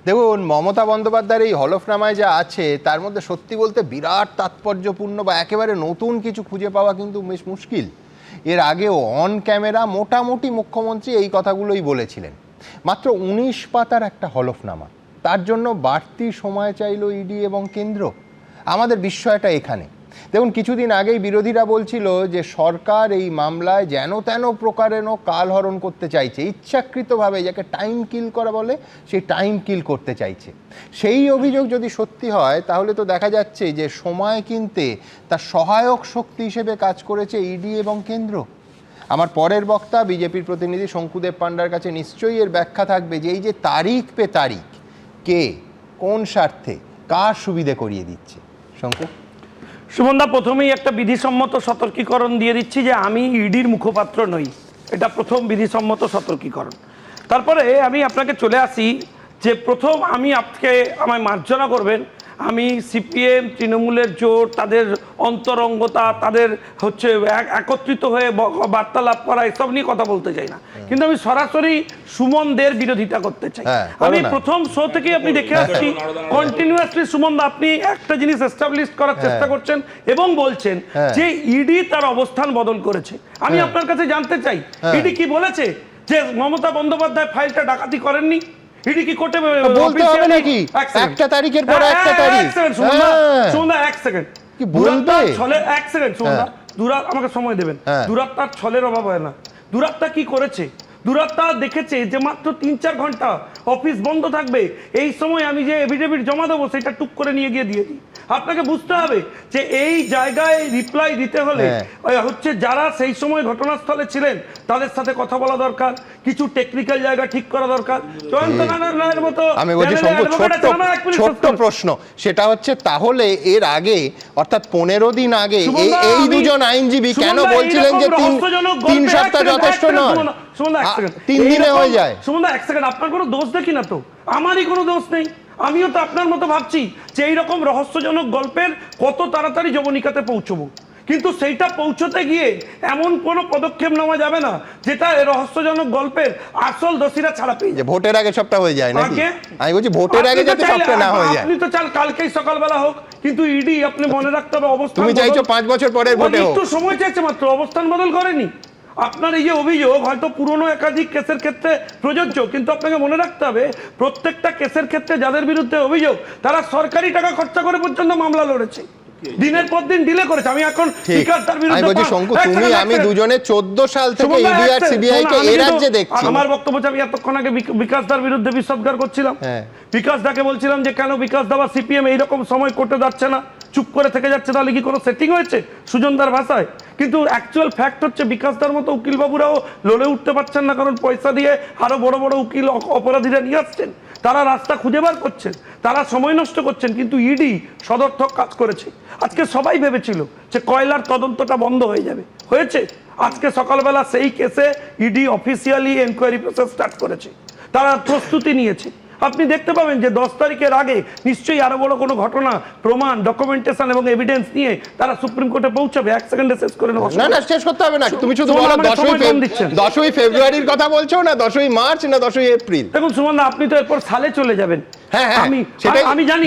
দেখুন, মমতা বন্দ্যোপাধ্যায়ের এই হলফনামায় যা আছে তার মধ্যে সত্যি বলতে বিরাট তাৎপর্যপূর্ণ বা একেবারে নতুন কিছু খুঁজে পাওয়া কিন্তু বেশ মুশকিল। এর আগেও অন ক্যামেরা মোটামুটি মুখ্যমন্ত্রী এই কথাগুলোই বলেছিলেন। মাত্র 19 পাতার একটা হলফনামা, তার জন্য বাড়তি সময় চাইল ইডি এবং কেন্দ্র। আমাদের বিস্ময়টা এখানে। দেখুন, কিছুদিন আগেই বিরোধীরা বলছিল যে সরকার এই মামলায় যেন তেন প্রকারেণ কালহরণ করতে চাইছে, ইচ্ছাকৃতভাবে, যাকে টাইম কিল করা বলে, সেই টাইম কিল করতে চাইছে। সেই অভিযোগ যদি সত্যি হয় তাহলে তো দেখা যাচ্ছে যে সময় কিনতে তার সহায়ক শক্তি হিসেবে কাজ করেছে ইডি এবং কেন্দ্র। আমার পরের বক্তা বিজেপির প্রতিনিধি শঙ্কুদেব পান্ডার কাছে নিশ্চয়ই এর ব্যাখ্যা থাকবে যে এই যে তারিখ পে তারিখ, কে কোন স্বার্থে কার সুবিধে করিয়ে দিচ্ছে। শঙ্কু। সুমনদা, প্রথমেই একটা বিধিসম্মত সতর্কীকরণ দিয়ে দিচ্ছি যে আমি ইডির মুখপাত্র নই, এটা প্রথম বিধিসম্মত সতর্কীকরণ। তারপরে আমি আপনাকে চলে আসি যে প্রথম আমি আমায় মার্জনা করবেন, আমি সিপিএম তৃণমূলের জোট, তাদের অন্তরঙ্গতা, তাদের হচ্ছে একত্রিত হয়ে বার্তালাপ করা, এসব নিয়ে কথা বলতে চাই না, কিন্তু আমি সরাসরি সুমনদের বিরোধিতা করতে চাই। আমি প্রথম শো থেকে আপনি দেখে আসছি কন্টিনিউয়াসলি সুমনদা আপনি একটা জিনিস এস্টাবলিশ করার চেষ্টা করছেন এবং বলছেন যে ইডি তার অবস্থান বদল করেছে। আমি আপনার কাছে জানতে চাই, ইডি কি বলেছে যে মমতা বন্দ্যোপাধ্যায় ফাইলটা ডাকাতি করেননি? ইডি কি কোর্টে বলতে হবে নাকি একটা তারিখের পর একটা তারিখ? সুমনদা এক সেকেন্ড কি বলবে? ছলে এক সেকেন্ড সুমনদা, আমাকে সময় দেবেন। দুরাত্মার ছলের অভাব হয় না। দুরাত্মা কি করেছে? দুরাত্মা দেখেছে যে মাত্র 3-4 ঘন্টা অফিস বন্ধ থাকবে, এই সময় আমি যে এফিডেভিট জমা দেবো সেটা টুক করে নিয়ে গিয়ে দিয়ে দিই। আপনাকে বুঝতে হবে যে এই জায়গায় রিপ্লাই দিতে হলে হচ্ছে যারা সেই সময় ঘটনাস্থলে ছিলেন তাদের সাথে কথা বলা দরকার, কিছু টেকনিক্যাল জায়গা ঠিক করা দরকার। আমি বলছি ছোট্ট প্রশ্ন, সেটা হচ্ছে তাহলে এর আগে অর্থাৎ 15 দিন আগে এই দুজন আইনজীবী কেন বলছিলেন যে 3 সপ্তাহ যথেষ্ট নয়, 3 দিনে হয়ে যায়? সুমনদা এক সেকেন্ড, আপনার কোনো দোষ দেখি না তো, আমারই কোনো দোষ নেই। আমিও তো আপনার মতো ভাবছি যে এইরকম রহস্যজনক গল্পের কত তাড়াতাড়ি যবনিকাতে পৌঁছবো, কিন্তু সেইটা পৌঁছতে গিয়ে এমন কোনো পদক্ষেপ নেওয়া যাবে না যেটা রহস্যজনক গল্পের আসল দোষীরা ছাড়া পেয়ে যায়। ভোটের আগে সবটা হয়ে যায় নাকি? আমি বলছি ভোটের আগে যাতে সবটা না হয়ে যায়। আপনি তো চান কালকেই সকালবেলা হোক, কিন্তু ইডি আপনি মনে রাখতে হবে অবস্থান। তুমি চাইছো 5 বছর পরের ভোটে হোক? একটু সময় চাইছে মাত্র, অবস্থান বদল করেনি। আপনার এই যে অভিযোগ হয়তো পুরনো একাধিক কেসের ক্ষেত্রে প্রযোজ্য, কিন্তু আপনাকে মনে রাখতে হবে প্রত্যেকটা কেসের ক্ষেত্রে যাদের বিরুদ্ধে অভিযোগ তারা সরকারি টাকা খরচা করে পর্যন্ত মামলা লড়েছে, দিনের পর দিন ডিলে করেছে। আমি এখন বিকাশদার বিরুদ্ধে তুমি আমি দুজনে 14 সাল থেকে ইডি আর সিবিআই কে এই রাজ্যে দেখছি। আমার বক্তব্য আমি এতক্ষণ আগে বিকাশদার বিরুদ্ধে বিষোদ্গার করছিলাম। বিকাশদাকে বলছিলাম যে কেন বিকাশদা বা সিপিএম এইরকম সময় করতে যাচ্ছে না, চুপ করে থেকে যাচ্ছে, তাহলে কি কোনো সেটিং হয়েছে সুজনদার ভাষায়? কিন্তু অ্যাকচুয়াল ফ্যাক্ট হচ্ছে বিকাশদার মতো উকিল বাবুরাও লড়ে উঠতে পারছেন না, কারণ পয়সা দিয়ে আরো বড় বড় উকিল অপরাধীরা নিয়ে আসছেন, তারা রাস্তা খুঁজে বার করছেন, তারা সময় নষ্ট করছেন। কিন্তু ইডি সদর্থক কাজ করেছে। আজকে সবাই ভেবেছিল যে কয়লার তদন্তটা বন্ধ হয়ে যাবে, হয়েছে। আজকে সকালবেলা সেই কেসে ED officially enquiry process start করেছে, তারা প্রস্তুতি নিয়েছে। আপনি দেখতে পাবেন যে 10 তারিখের আগে নিশ্চয়ই আরো বড় কোনো ঘটনা, প্রমাণ, ডকুমেন্টেশন এবং এভিডেন্স নিয়ে তারা সুপ্রিম কোর্টে পৌঁছাবে। 1 সেকেন্ডে শেষ করে নেব। না শেষ করতে হবে না, তুমি শুধু বলো 10ই ফেব্রুয়ারির কথা বলছো না 10ই মার্চ না 10ই এপ্রিল? দেখুন সুমনদা, আপনি তো এরপর সালে চলে যাবেন। আমি জানি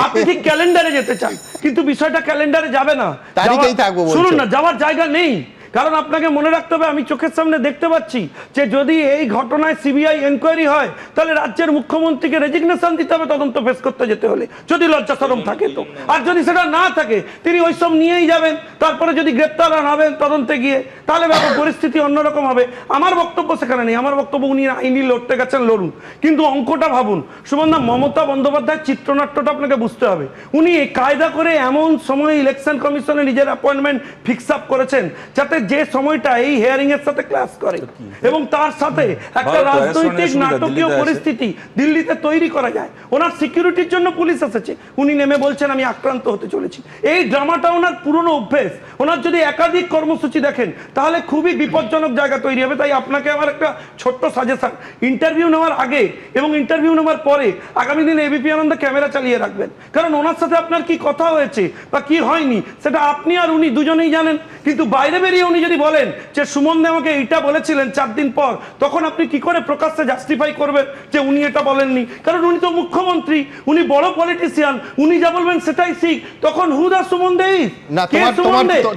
আপনি ঠিক ক্যালেন্ডারে যেতে চান, কিন্তু বিষয়টা ক্যালেন্ডারে যাবে না, তারিখেই থাকবো। শুনুন না, যাওয়ার জায়গা নেই। কারণ আপনাকে মনে রাখতে হবে, আমি চোখের সামনে দেখতে পাচ্ছি যে যদি এই ঘটনায় সিবিআই এনকোয়ারি হয় তাহলে রাজ্যের মুখ্যমন্ত্রীকে রেজিগনেশন দিতে হবে তদন্ত ফেস করতে যেতে হলে, যদি লজ্জা শরম থাকে তো। আর যদি সেটা না থাকে তিনি ওইসব নিয়েই যাবেন, তারপরে যদি গ্রেপ্তার হবেন তদন্তে গিয়ে, তাহলে পরিস্থিতি অন্যরকম হবে। আমার বক্তব্য সেখানে নেই। আমার বক্তব্য উনি আইনি লড়তে গেছেন, লড়ুন, কিন্তু অঙ্কটা ভাবুন। সুমনদা, মমতা বন্দ্যোপাধ্যায়ের চিত্রনাট্যটা আপনাকে বুঝতে হবে। উনি কায়দা করে এমন সময় ইলেকশন কমিশনে নিজের অ্যাপয়েন্টমেন্ট ফিক্স আপ করেছেন যাতে যে সময়টা এই হিয়ারিং এর সাথে ক্লাস করে এবং তার সাথে একটা রাজনৈতিক নাটকীয় পরিস্থিতি দিল্লিতে তৈরি করা যায়। ওনার সিকিউরিটির জন্য পুলিশ এসেছে, উনি নেমে বলছেন আমি আক্রান্ত হতে চলেছি। এই ড্রামাটা ওনার পুরনো অভ্যেস। ওনার যদি একাধিক কর্মসূচি দেখেন তাহলে খুবই বিপজ্জনক জায়গা তৈরি হবে। তাই আপনাকে আমার একটা ছোট্ট সাজেশন, ইন্টারভিউ নেওয়ার আগে এবং ইন্টারভিউ নেওয়ার পরে আগামী দিনে এবিপি আনন্দ ক্যামেরা চালিয়ে রাখবেন, কারণ ওনার সাথে আপনার কি কথা হয়েছে বা কি হয়নি সেটা আপনি আর উনি দুজনেই জানেন, কিন্তু বাইরে বেরিয়ে উনি যদি বলেন যে সুমন দে আমাকে এইটা বলেছিলেন 4 দিন পর, তখন আপনি কি করে প্রকাশ্যে জাস্টিফাই করবেন যে উনি এটা বলেননি? কারণ উনি তো মুখ্যমন্ত্রী, উনি বড় পলিটিশিয়ান, উনি যা বলবেন সেটাই ঠিক। তখন হু দা সুমন দে? না,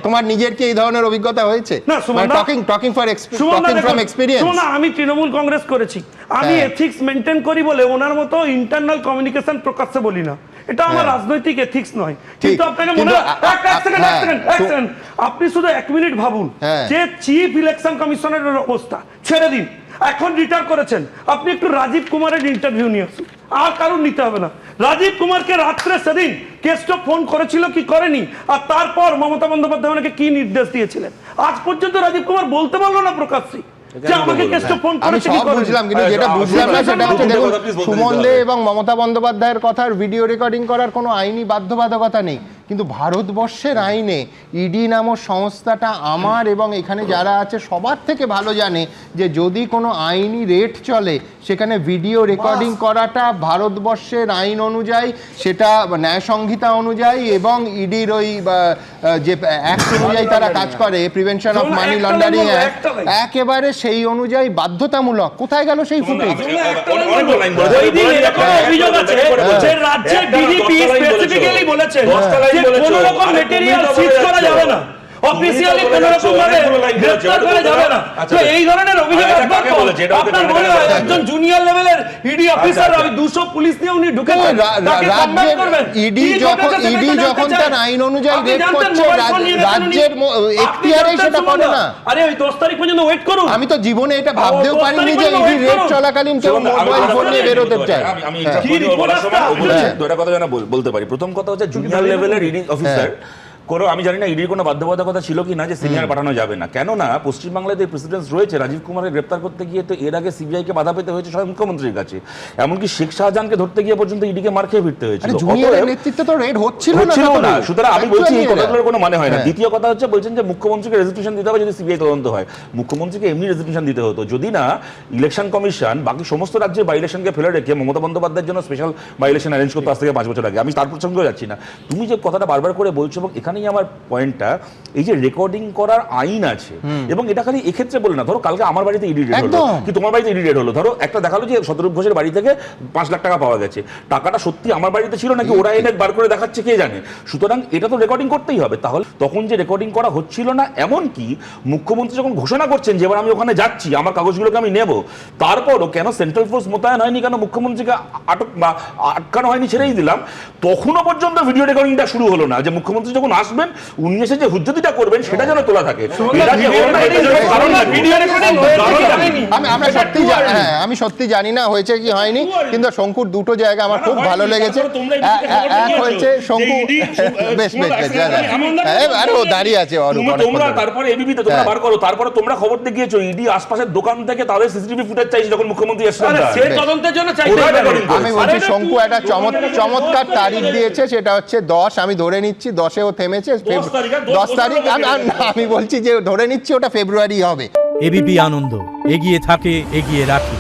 তোমার নিজের কি এই ধরনের অভিজ্ঞতা হয়েছে? না, সুমন দা, টকিং ফ্রম এক্সপেরিয়েন্স। সুমন দা, আমি তৃণমূল কংগ্রেস করেছি, আমি এথিক্স মেনটেন করি বলে ওনার মতো ইন্টারনাল কমিউনিকেশন প্রকাশ্যে বলি না। এটা আমার রাজনৈতিক এথিক্স নয়। কিন্তু আপনাকে মনে এক সেকেন্ড, আপনি শুধু 1 মিনিট ভাবুন যে চিফ ইলেকশন কমিশনারের অবস্থা ছেড়ে দিন, এখন রিটায়ার করেছেন, আপনি একটু রাজীব কুমারের ইন্টারভিউ নিয়ে আসুন, আর কারণ নিতে হবে না। রাজীব কুমারকে রাত্রে সেদিন কেষ্ট ফোন করেছিল কি করেনি, আর তারপর মমতা বন্দ্যোপাধ্যায় ওনাকে কি নির্দেশ দিয়েছিলেন, আজ পর্যন্ত রাজীব কুমার বলতে পারলো না প্রকাশ্যে যে আমাকে কেষ্ট ফোন করেছে কি করেনি। বুঝলাম, কিন্তু যেটা বুঝলাম না সেটা হচ্ছে, দেখুন, সুমন দে এবং মমতা বন্দ্যোপাধ্যায়ের কথার ভিডিও রেকর্ডিং করার কোনো আইনি বাধ্যবাধকতা নেই, কিন্তু ভারতবর্ষের আইনে ইডি নামক সংস্থাটা আমার এবং এখানে যারা আছে সবার থেকে ভালো জানে যে যদি কোনো আইনি রেট চলে সেখানে ভিডিও রেকর্ডিং করাটা ভারতবর্ষের আইন অনুযায়ী, সেটা ন্যায় সংহিতা অনুযায়ী এবং ইডির ওই যে অ্যাক্ট অনুযায়ী তারা কাজ করে, prevention of money laundering act, একেবারে সেই অনুযায়ী বাধ্যতামূলক। কোথায় গেল সেই ফুটেজ? অভিযোগ আছে যে রাজ্যের ডিজিপি স্পেসিফিক্যালি বলেছেন যে কোনো রকম ম্যাটেরিয়াল সিজ করা যাবে না, অফিশিয়ালি কোনো রকম ভাবে গ্রেফতার করা যাবে না। তো এই ধরনের অভিযোগ আপনার মনে হয় একজন জুনিয়র লেভেলের ইডি অফিসার, আমি 200 পুলিশ নিয়ে উনি ঢুকেছেন, তাকে কমব্যাট করবেন? ইডি যখন তার আইন অনুযায়ী রেড করছে, রাজ্যের এখতিয়ারে সেটা করে না। আরে ওই 10 তারিখ পর্যন্ত ওয়েট করুন। আমি তো জীবনে এটা ভাবতেও পারিনি যে ইডি রেড চলাকালীন কেউ মোবাইল ফোন নিয়ে বেরোতে চায়। আমি দুটা কথা জানা বলতে পারি। প্রথম কথা হচ্ছে জুনিয়র লেভেলের ইডি অফিসার কোনো, আমি জানি না ইডির কোনো বাধ্যবাধকতা ছিল কি না যে সিনিয়র পাঠানো যাবে না, কেননা পশ্চিমবাংলাতে প্রেসিডেন্স রয়েছে। রাজীব কুমারকে গ্রেপ্তার করতে গিয়ে তো এর আগে সিবিআইকে বাধা পেতে হয়েছে স্বয়ং মুখ্যমন্ত্রীর কাছে, এমনকি শেখ শাহজাহানকে ধরতে গিয়ে পর্যন্ত ইডিকে মার খেয়ে ফিরতে হয়েছিল। নেতৃত্ব তো রেড হচ্ছিল না, সুতরাং আমি বলছি এই কথাগুলোর কোনো মানে হয় না। দ্বিতীয় কথা হচ্ছে বলছেন যে মুখ্যমন্ত্রীকে রেজিগনেশন দিতে হবে যদি সিবিআই তদন্ত হয়। মুখ্যমন্ত্রীকে এমনি রেজিগনেশন দিতে হতো যদি না ইলেকশন কমিশন বাকি সমস্ত রাজ্যের বাই ইলেকশনকে ফেলে রেখে মমতা বন্দ্যোপাধ্যায়ের জন্য স্পেশাল বাই ইলেকশন অ্যারেঞ্জ করতে আজ থেকে 5 বছর আগে। আমি তার প্রসঙ্গেও যাচ্ছি না, তুমি যে কথাটা বারবার করে বলছো, এবং এখানেই আমার পয়েন্ট, এই যে রেকর্ডিং করার আইন আছে, এবং এটা খালি এক্ষেত্রে বলে না, ধরো কালকে আমার বাড়িতে ইডি রেড হলো কি তোমার বাড়িতে ইডি রেড হলো, ধরো একটা দেখালো যে শতরূপ ঘোষের বাড়ি থেকে 5 লাখ টাকা পাওয়া গেছে, টাকাটা সত্যি আমার বাড়িতে ছিল নাকি ওরা এনে বার করে দেখাচ্ছে কে জানে। সুতরাং এটা তো রেকর্ডিং করতেই হবে। তাহলে তখন যে রেকর্ডিং করা হচ্ছিল না, এমনকি মুখ্যমন্ত্রী যখন ঘোষণা করছেন যে এবার আমি ওখানে যাচ্ছি, আমার কাগজগুলোকে আমি নেব, তারপরও কেন সেন্ট্রাল ফোর্স মোতায়েন হয়নি, কেন মুখ্যমন্ত্রীকে আটক বা আটকানো হয়নি ছেড়েই দিলাম, তখনও পর্যন্ত ভিডিও রেকর্ডিংটা শুরু হলো না যে মুখ্যমন্ত্রী যখন আসবেন উনি এসে যে হুজ্জতিটা করবেন সেটা যেন তোলা থাকে। আমি সত্যি জানি না হয়েছে কি হয়নি, কিন্তু শঙ্কুর দুটো জায়গা আমার খুব ভালো লেগেছে। এক হয়েছে শঙ্কু, বেশ আরে ও দাঁড়িয়ে আছে, তোমরা তারপরে এবিপিতে তোমরা বার করো, তারপরে তোমরা খবর দিয়ে গিয়েছো ইডি আশপাশের দোকান থেকে তাদের সিসিটিভি ফুটেজ চাইছে যখন মুখ্যমন্ত্রী এসেছেন। সেই তদন্তের জন্য চাইতে আমি বলছি শঙ্কু একটা চমৎকার তারিখ দিয়েছে, সেটা হচ্ছে 10, আমি ধরে নিচ্ছি 10-এও থেমেছে, 10 তারিখ। আমি বলছি যে ধরে নিচ্ছি ওটা ফেব্রুয়ারি হবে। এবিপি আনন্দ এগিয়ে থাকে, এগিয়ে রাখে।